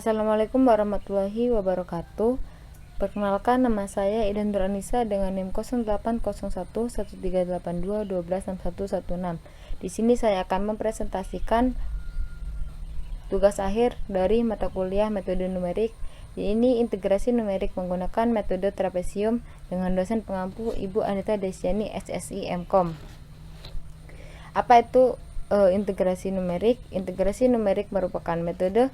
Assalamualaikum warahmatullahi wabarakatuh. Perkenalkan, nama saya Idan Duranisa dengan NIM 08011382126116. Di sini saya akan mempresentasikan tugas akhir dari mata kuliah metode numerik. Ini integrasi numerik menggunakan metode trapesium dengan dosen pengampu Ibu Anita Desiani SSI MKom. Apa itu integrasi numerik? Integrasi numerik merupakan metode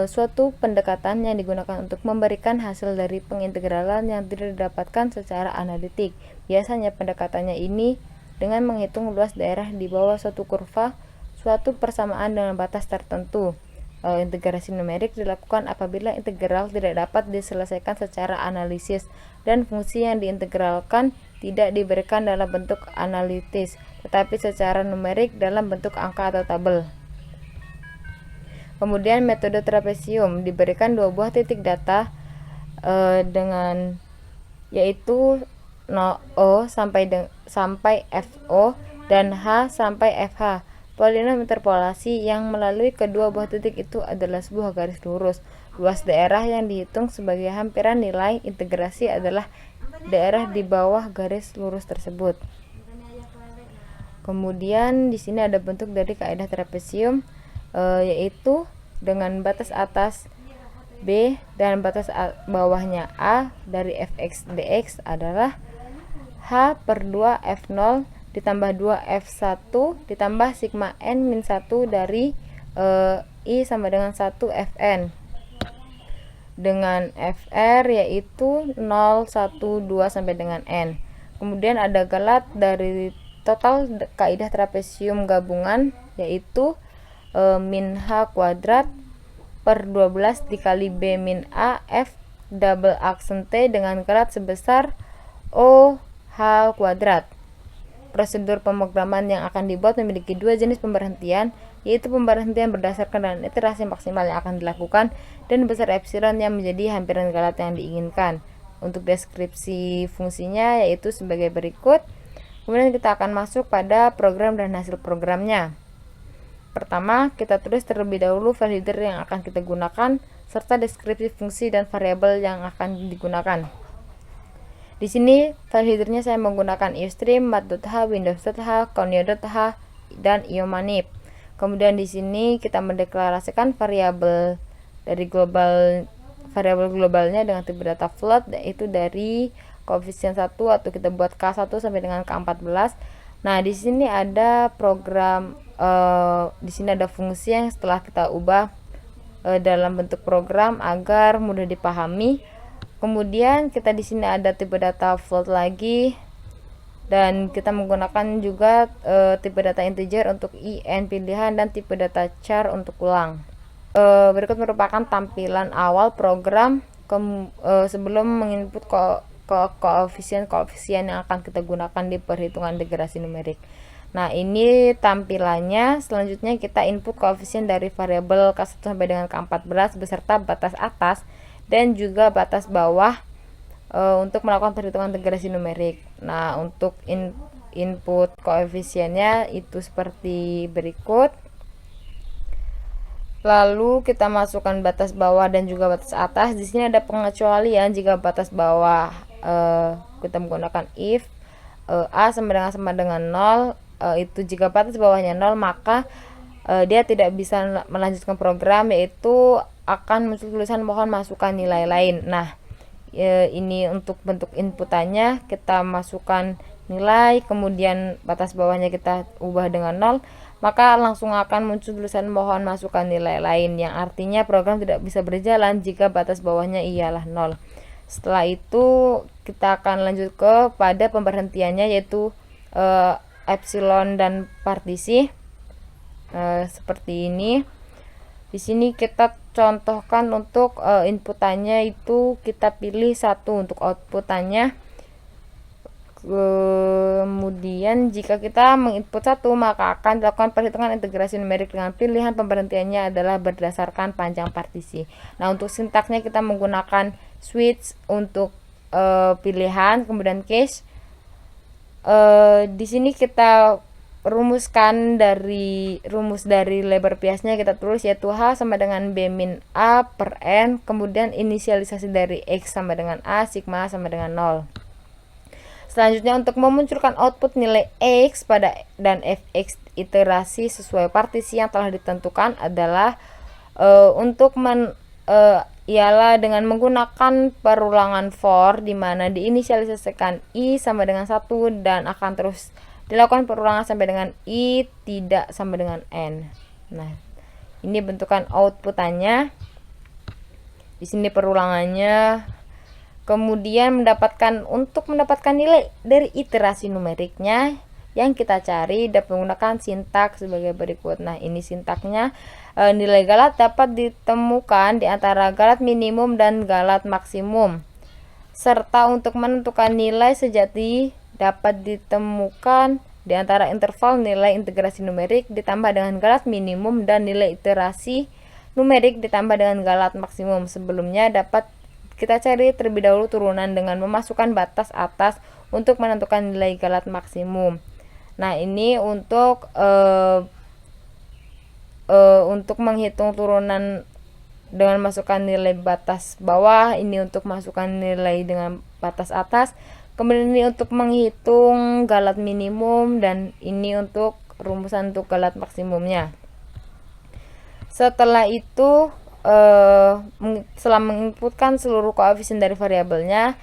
suatu pendekatan yang digunakan untuk memberikan hasil dari pengintegralan yang tidak didapatkan secara analitik. Biasanya pendekatannya ini dengan menghitung luas daerah di bawah suatu kurva, suatu persamaan dengan batas tertentu. Integrasi numerik dilakukan apabila integral tidak dapat diselesaikan secara analisis dan fungsi yang diintegralkan tidak diberikan dalam bentuk analitis, tetapi secara numerik dalam bentuk angka atau tabel. Kemudian metode trapesium diberikan dua buah titik data dengan yaitu O sampai FO dan H sampai FH. Polinom interpolasi yang melalui kedua buah titik itu adalah sebuah garis lurus. Luas daerah yang dihitung sebagai hampiran nilai integrasi adalah daerah di bawah garis lurus tersebut. Kemudian di sini ada bentuk dari kaidah trapesium, yaitu dengan batas atas B dan batas bawahnya A dari fx dx adalah H per 2 F0 ditambah 2 F1 ditambah sigma n min 1 dari I sama dengan 1 Fn dengan Fr yaitu 0, 1, 2 sampai dengan N. Kemudian ada galat dari total kaidah trapesium gabungan yaitu min H kuadrat per 12 dikali B min A F double aksen T dengan galat sebesar OH kuadrat. Prosedur pemrograman yang akan dibuat memiliki dua jenis pemberhentian, yaitu pemberhentian berdasarkan dengan iterasi maksimal yang akan dilakukan dan besar epsilon yang menjadi hampiran galat yang diinginkan. Untuk deskripsi fungsinya yaitu sebagai berikut. Kemudian kita akan masuk pada program dan hasil programnya. Pertama, kita tulis terlebih dahulu file header yang akan kita gunakan serta deskripsi fungsi dan variabel yang akan digunakan. Di sini file headernya saya menggunakan iostream, mat.h, windows.h, conio.h, dan iomanip. Kemudian di sini kita mendeklarasikan variabel dari variabel globalnya dengan tipe data float, yaitu dari koefisien 1 atau kita buat K1 sampai dengan K14. Nah, di sini ada program di sini ada fungsi yang setelah kita ubah dalam bentuk program agar mudah dipahami. Kemudian kita di sini ada tipe data float lagi dan kita menggunakan juga tipe data integer untuk IN pilihan dan tipe data char untuk ulang. Berikut merupakan tampilan awal program sebelum menginput koefisien yang akan kita gunakan di perhitungan integrasi numerik. Nah, ini tampilannya. Selanjutnya kita input koefisien dari variabel K1 sampai dengan K14 beserta batas atas dan juga batas bawah untuk melakukan perhitungan integrasi numerik. Nah, untuk input koefisiennya itu seperti berikut. Lalu kita masukkan batas bawah dan juga batas atas. Di sini ada pengecualian jika batas bawah kita menggunakan if A sama dengan 0, itu jika batas bawahnya 0 maka dia tidak bisa melanjutkan program, yaitu akan muncul tulisan mohon masukkan nilai lain. Nah, ini untuk bentuk inputannya kita masukkan nilai, kemudian batas bawahnya kita ubah dengan 0, maka langsung akan muncul tulisan mohon masukkan nilai lain, yang artinya program tidak bisa berjalan jika batas bawahnya ialah 0. Setelah itu kita akan lanjut ke pada pemberhentiannya, yaitu epsilon dan partisi seperti ini. Di sini kita contohkan untuk inputannya itu kita pilih 1 untuk outputannya. Kemudian jika kita menginput 1 maka akan dilakukan perhitungan integrasi numerik dengan pilihan pemberhentiannya adalah berdasarkan panjang partisi. Nah, untuk sintaksnya kita menggunakan switch untuk pilihan, kemudian case. Di sini kita rumus dari lebar biasnya kita tulis, yaitu H sama dengan B min A per N, kemudian inisialisasi dari X sama dengan A, sigma sama dengan 0. Selanjutnya, untuk memunculkan output nilai X dan Fx iterasi sesuai partisi yang telah ditentukan adalah ialah dengan menggunakan perulangan for, di mana diinisialisasikan I sama dengan 1 dan akan terus dilakukan perulangan sampai dengan I tidak sama dengan N. Nah, ini bentukan outputannya. Di sini perulangannya. Kemudian untuk mendapatkan nilai dari iterasi numeriknya yang kita cari dapat menggunakan sintaks sebagai berikut. Nah, ini sintaknya. Nilai galat dapat ditemukan di antara galat minimum dan galat maksimum. Serta untuk menentukan nilai sejati dapat ditemukan di antara interval nilai integrasi numerik ditambah dengan galat minimum dan nilai iterasi numerik ditambah dengan galat maksimum. Sebelumnya dapat kita cari terlebih dahulu turunan dengan memasukkan batas atas untuk menentukan nilai galat maksimum. Nah, ini untuk menghitung turunan dengan masukkan nilai batas bawah, ini untuk masukkan nilai dengan batas atas. Kemudian ini untuk menghitung galat minimum, dan ini untuk rumusan untuk galat maksimumnya. Setelah itu, setelah menginputkan seluruh koefisien dari variabelnya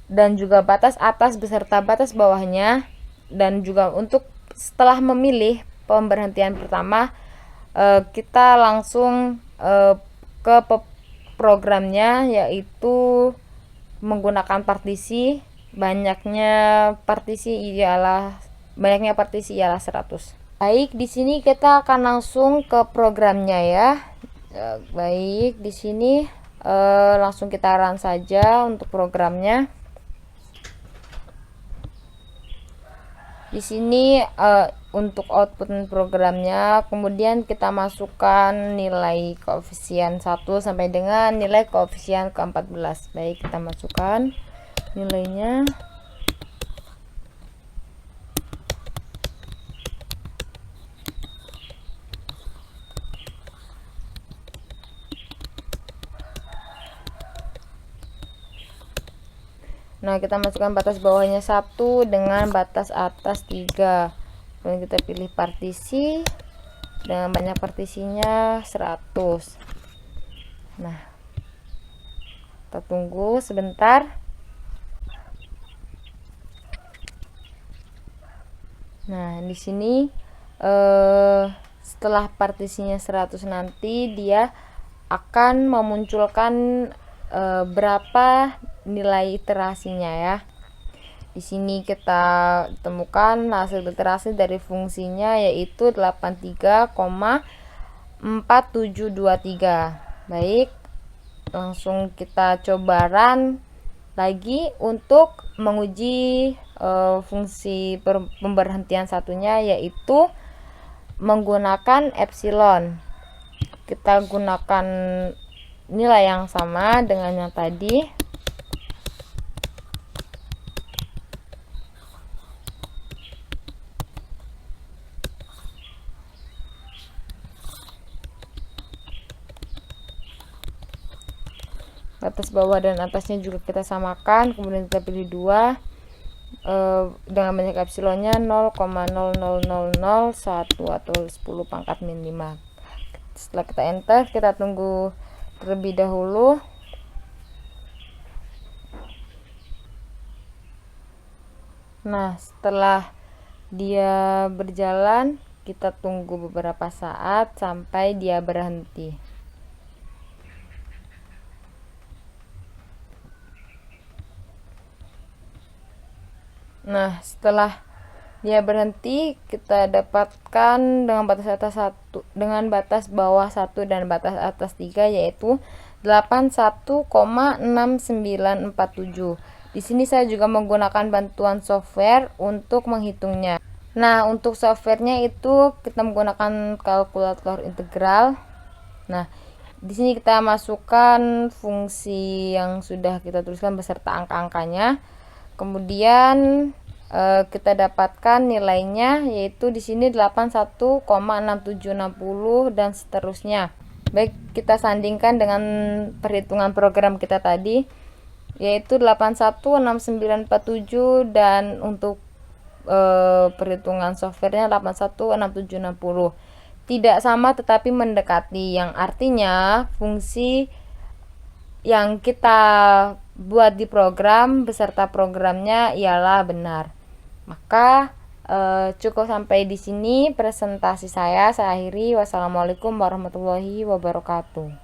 dan juga batas atas beserta batas bawahnya, dan juga untuk setelah memilih pemberhentian pertama, kita langsung ke programnya, yaitu menggunakan partisi. Banyaknya partisi ialah 100. Baik, di sini kita akan langsung ke programnya ya. Baik, di sini langsung kita run saja untuk programnya. Di sini untuk output programnya, kemudian kita masukkan nilai koefisien 1 sampai dengan nilai koefisien ke-14. Baik, kita masukkan nilainya. Nah, kita masukkan batas bawahnya 1 dengan batas atas 3. Kemudian kita pilih partisi dengan banyak partisinya 100. Nah, kita tunggu sebentar. Nah, di sini setelah partisinya 100 nanti dia akan memunculkan berapa nilai iterasinya ya. Di sini kita temukan hasil iterasi dari fungsinya, yaitu 83,4723. Baik, langsung kita coba run lagi untuk menguji fungsi pemberhentian satunya, yaitu menggunakan epsilon. Kita gunakan nilai yang sama dengan yang tadi. Batas bawah dan atasnya juga kita samakan, kemudian kita pilih 2 dengan banyak epsilonnya 0,00001 atau 10 pangkat min 5. Setelah kita enter, kita tunggu terlebih dahulu. Nah, setelah dia berjalan, kita tunggu beberapa saat sampai dia berhenti. Nah, setelah dia berhenti, kita dapatkan dengan batas atas 1, dengan batas bawah 1 dan batas atas 3, yaitu 81,6947. Di sini saya juga menggunakan bantuan software untuk menghitungnya. Nah, untuk softwarenya itu kita menggunakan kalkulator integral. Nah, di sini kita masukkan fungsi yang sudah kita tuliskan beserta angka-angkanya. Kemudian kita dapatkan nilainya, yaitu di sini 81,6760 dan seterusnya. Baik, kita sandingkan dengan perhitungan program kita tadi, yaitu 816947, dan untuk perhitungan softwarenya 816760. Tidak sama tetapi mendekati, yang artinya fungsi yang kita buat di program beserta programnya ialah benar. Maka cukup sampai di sini presentasi saya akhiri. Wassalamualaikum warahmatullahi wabarakatuh.